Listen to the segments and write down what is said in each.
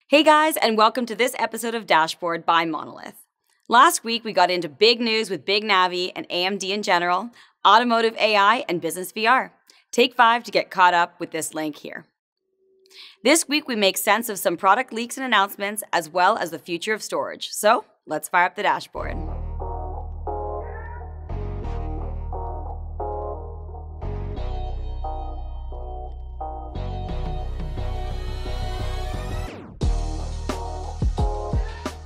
Hey guys, and welcome to this episode of Dashboard by Monolith. Last week, we got into big news with Big Navi and AMD in general, automotive AI, and business VR. Take 5 to get caught up with this link here. This week, we make sense of some product leaks and announcements, as well as the future of storage. So, let's fire up the dashboard.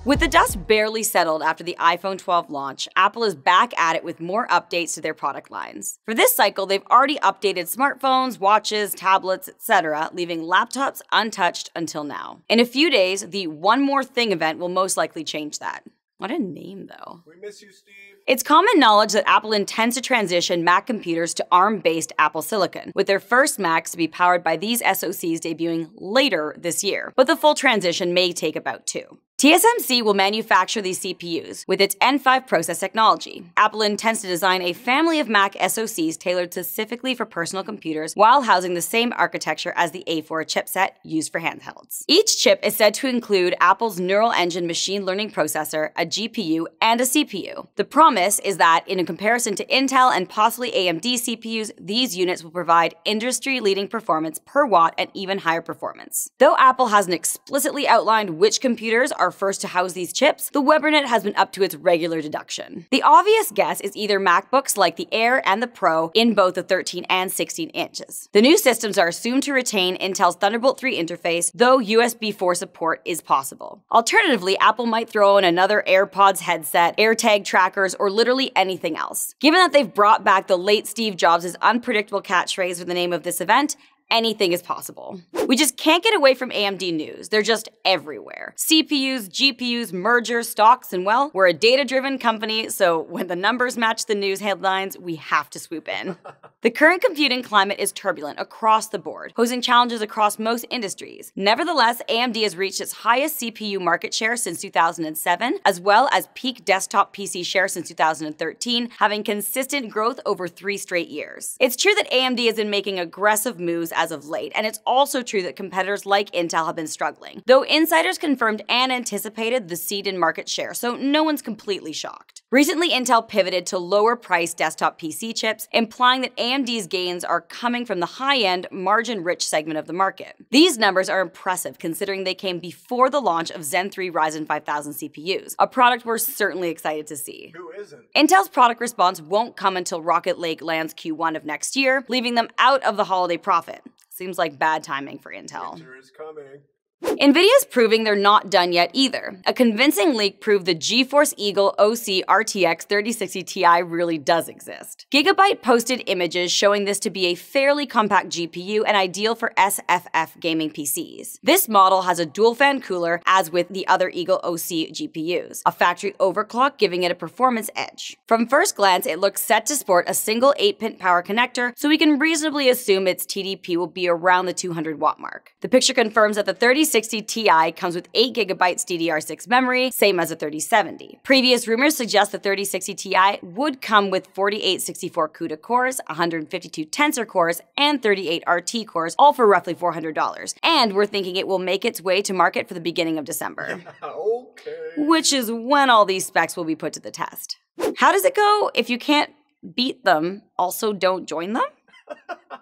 With the dust barely settled after the iPhone 12 launch, Apple is back at it with more updates to their product lines. For this cycle, they've already updated smartphones, watches, tablets, etc., leaving laptops untouched until now. In a few days, the One More Thing event will most likely change that. What a name, though. We miss you, Steve. It's common knowledge that Apple intends to transition Mac computers to ARM-based Apple Silicon, with their first Macs to be powered by these SoCs debuting later this year. But the full transition may take about 2. TSMC will manufacture these CPUs with its N5 process technology. Apple intends to design a family of Mac SoCs tailored specifically for personal computers while housing the same architecture as the A4 chipset used for handhelds. Each chip is said to include Apple's Neural Engine machine learning processor, a GPU, and a CPU. The promise is that, in comparison to Intel and possibly AMD CPUs, these units will provide industry-leading performance per watt and even higher performance. Though Apple hasn't explicitly outlined which computers are first to house these chips, the Webernet has been up to its regular deduction. The obvious guess is either MacBooks like the Air and the Pro in both the 13 and 16 inches. The new systems are assumed to retain Intel's Thunderbolt 3 interface, though USB 4 support is possible. Alternatively, Apple might throw in another AirPods headset, AirTag trackers, or literally anything else. Given that they've brought back the late Steve Jobs' unpredictable catchphrase for the name of this event, anything is possible. We just can't get away from AMD news. They're just everywhere. CPUs, GPUs, mergers, stocks, and well, we're a data-driven company, so when the numbers match the news headlines, we have to swoop in. The current computing climate is turbulent across the board, posing challenges across most industries. Nevertheless, AMD has reached its highest CPU market share since 2007, as well as peak desktop PC share since 2013, having consistent growth over 3 straight years. It's true that AMD has been making aggressive moves as of late, and it's also true that competitors like Intel have been struggling, though insiders confirmed and anticipated the cede in market share, so no one's completely shocked. Recently, Intel pivoted to lower-priced desktop PC chips, implying that AMD's gains are coming from the high-end, margin-rich segment of the market. These numbers are impressive considering they came before the launch of Zen 3 Ryzen 5000 CPUs, a product we're certainly excited to see. Who isn't? Intel's product response won't come until Rocket Lake lands Q1 of next year, leaving them out of the holiday profit. Seems like bad timing for Intel. Winter is coming. NVIDIA's proving they're not done yet either. A convincing leak proved the GeForce Eagle OC RTX 3060 Ti really does exist. Gigabyte posted images showing this to be a fairly compact GPU and ideal for SFF gaming PCs. This model has a dual-fan cooler, as with the other Eagle OC GPUs, a factory overclock giving it a performance edge. From first glance, it looks set to sport a single 8-pin power connector, so we can reasonably assume its TDP will be around the 200-watt mark. The picture confirms that the 3060 Ti comes with 8GB DDR6 memory, same as the 3070. Previous rumors suggest the 3060 Ti would come with 48 64 CUDA cores, 152 Tensor cores, and 38 RT cores, all for roughly $400. And we're thinking it will make its way to market for the beginning of December. Okay. Which is when all these specs will be put to the test. How does it go? If you can't beat them, also don't join them?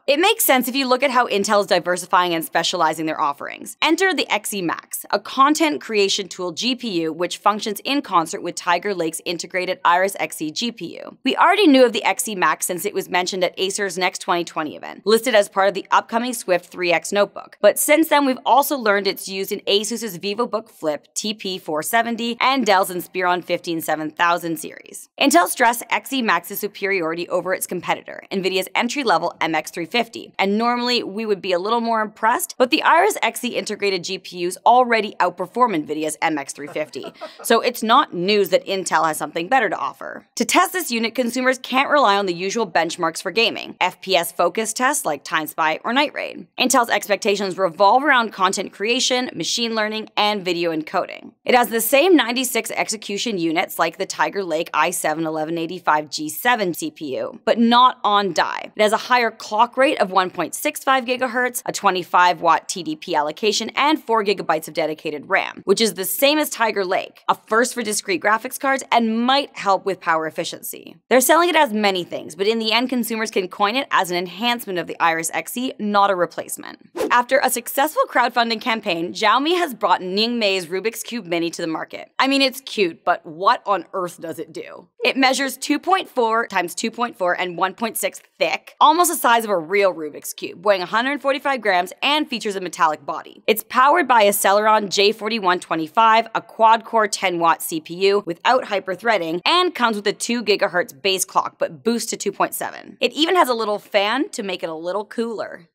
It makes sense if you look at how Intel is diversifying and specializing their offerings. Enter the Xe Max, a content creation tool GPU which functions in concert with Tiger Lake's integrated Iris Xe GPU. We already knew of the Xe Max since it was mentioned at Acer's Next 2020 event, listed as part of the upcoming Swift 3X notebook. But since then, we've also learned it's used in Asus's VivoBook Flip TP470 and Dell's Inspiron 15700 series. Intel stressed Xe Max's superiority over its competitor, NVIDIA's entry-level MX350. And normally we would be a little more impressed, but the Iris Xe integrated GPUs already outperform NVIDIA's MX350, so it's not news that Intel has something better to offer. To test this unit, consumers can't rely on the usual benchmarks for gaming, FPS focus tests like TimeSpy or Night Raid. Intel's expectations revolve around content creation, machine learning, and video encoding. It has the same 96 execution units like the Tiger Lake i7-1185 G7 CPU, but not on die. It has a higher higher clock rate of 1.65 GHz, a 25-watt TDP allocation, and 4 GB of dedicated RAM, which is the same as Tiger Lake, a first for discrete graphics cards and might help with power efficiency. They're selling it as many things, but in the end, consumers can coin it as an enhancement of the Iris Xe, not a replacement. After a successful crowdfunding campaign, Xiaomi has brought Ningmei's Rubik's Cube Mini to the market. I mean, it's cute, but what on earth does it do? It measures 2.4 times 2.4 and 1.6 thick, almost the size of a real Rubik's Cube, weighing 145 grams and features a metallic body. It's powered by a Celeron J4125, a quad-core 10-watt CPU without hyper-threading, and comes with a 2 GHz base clock, but boosts to 2.7. It even has a little fan to make it a little cooler.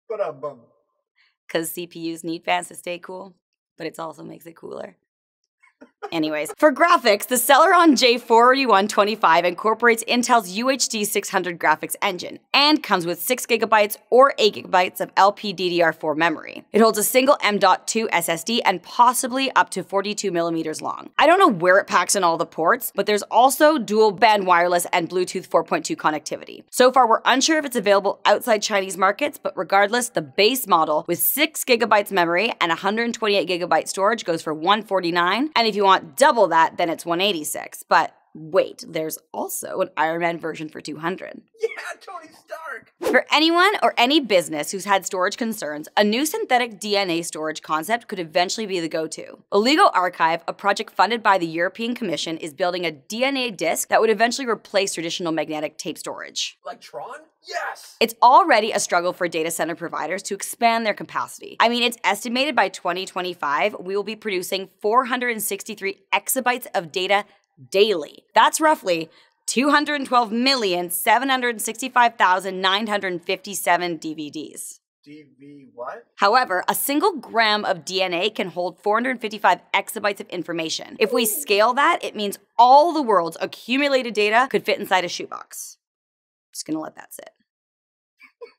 Ba-dum-bum. Because CPUs need fans to stay cool, but it also makes it cooler. Anyways, for graphics, the Celeron J4125 incorporates Intel's UHD 600 graphics engine and comes with 6 GB or 8 GB of LPDDR4 memory. It holds a single M.2 SSD and possibly up to 42mm long. I don't know where it packs in all the ports, but there's also dual band wireless and Bluetooth 4.2 connectivity. So far, we're unsure if it's available outside Chinese markets, but regardless, the base model with 6 GB memory and 128 GB storage goes for $149, and if you want double that, then it's $186. But wait, there's also an Iron Man version for $200. Yeah, Tony Stark! For anyone or any business who's had storage concerns, a new synthetic DNA storage concept could eventually be the go-to. Oligo Archive, a project funded by the European Commission, is building a DNA disk that would eventually replace traditional magnetic tape storage. Like Tron? Yes! It's already a struggle for data center providers to expand their capacity. I mean, it's estimated by 2025, we will be producing 463 exabytes of data daily. That's roughly 212,765,957 DVDs. DV what? However, a single gram of DNA can hold 455 exabytes of information. If we scale that, it means all the world's accumulated data could fit inside a shoebox. Just gonna let that sit.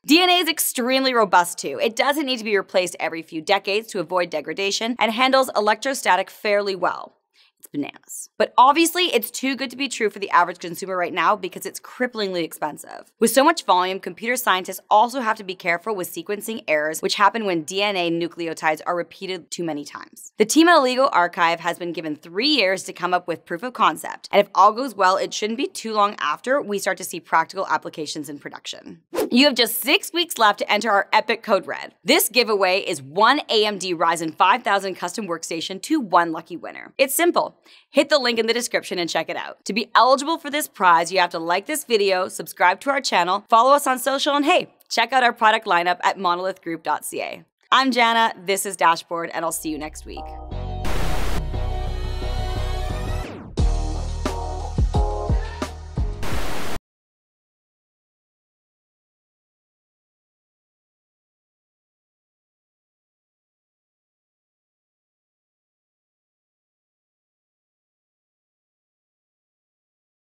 DNA is extremely robust too. It doesn't need to be replaced every few decades to avoid degradation and handles electrostatic fairly well. It's bananas. But obviously, it's too good to be true for the average consumer right now because it's cripplingly expensive. With so much volume, computer scientists also have to be careful with sequencing errors, which happen when DNA nucleotides are repeated too many times. The team at Oligo Archive has been given 3 years to come up with proof of concept, and if all goes well, it shouldn't be too long after we start to see practical applications in production. You have just 6 weeks left to enter our epic code red. This giveaway is one AMD Ryzen 5000 custom workstation to one lucky winner. It's simple. Hit the link in the description and check it out. To be eligible for this prize, you have to like this video, subscribe to our channel, follow us on social, and hey, check out our product lineup at monolithgroup.ca. I'm Jana, this is Dashboard, and I'll see you next week.